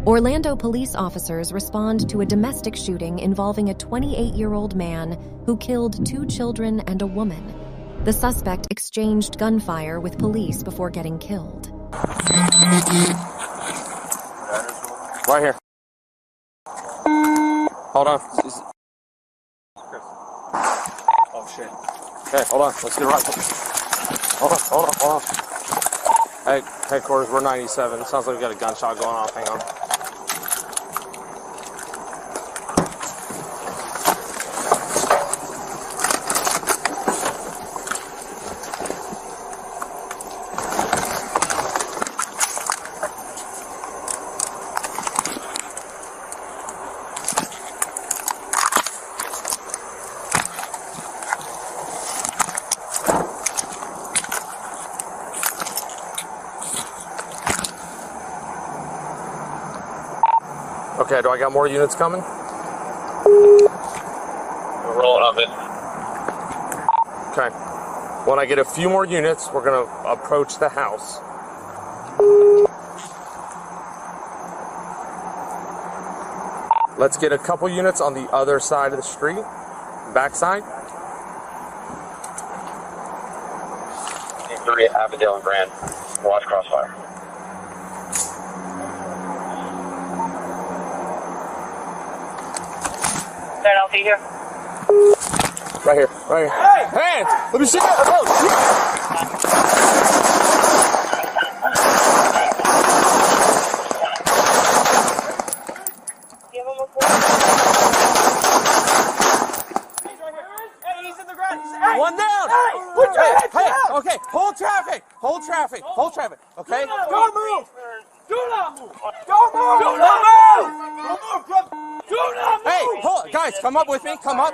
Orlando police officers respond to a domestic shooting involving a 28-year-old man who killed 2 children and a woman. The suspect exchanged gunfire with police before getting killed. Right here. Hold on. Oh shit. Okay, hold on. Let's get right. Hold on. Hey, headquarters, we're 97. It sounds like we got a gunshot going off. Hang on. Okay, do I got more units coming? We're rolling up it. Okay. When I get a few more units, we're going to approach the house. Let's get a couple units on the other side of the street, backside. 3 Avondale and Grand. Watch crossfire. LT here. Right here. Hey! Hands! Let me see that! Oh, Hey, he's in the ground. Hey, one down! Hey, okay, hold traffic! Okay? Don't move! Do not move! Don't move! Do not move! Don't move, brother! Do not move! Hey, hold, guys, come up with me. Come up.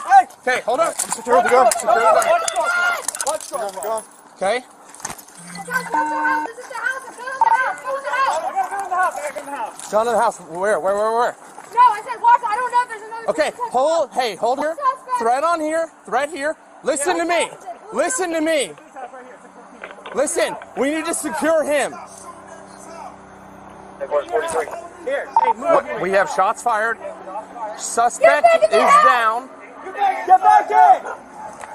Hey! Okay, hold on. Secure the gun. Watch the gun. Okay? This is the house. This is the house. I gotta go in the house. Down to the house. Where? No, I said watch. I don't know if there's another. Okay, hold here. Thread on here. Thread here. Listen to me. Listen, we need to secure him. Here, hey, move. We have shots fired. Suspect is down. Get back in!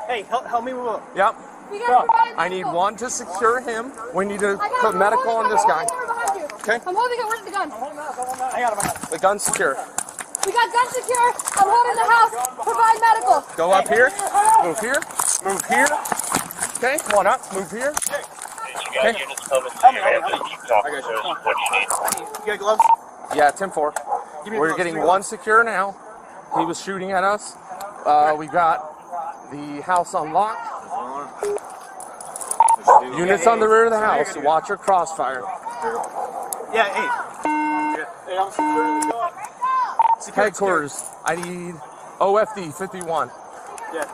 Hey, help me move up. Yep. We gotta provide I need medical. one to secure him. We need to I got put it. medical on this guy. Okay. I'm holding it. Where's the gun? I got him. The gun's secure. We got gun secure. I'm holding the house. Provide medical. Go up here. Move here. Okay, come on up. Move here. You got units coming. So you're able to keep talking to us what you need. You got gloves? Yeah, 10-4. Give me We're gloves. getting one secure now. He was shooting at us. We got the house unlocked. Units on the rear of the house. Watch your crossfire. Yeah, hey. Hey, I'm securing the door. Headquarters, I need OFD 51. Yeah.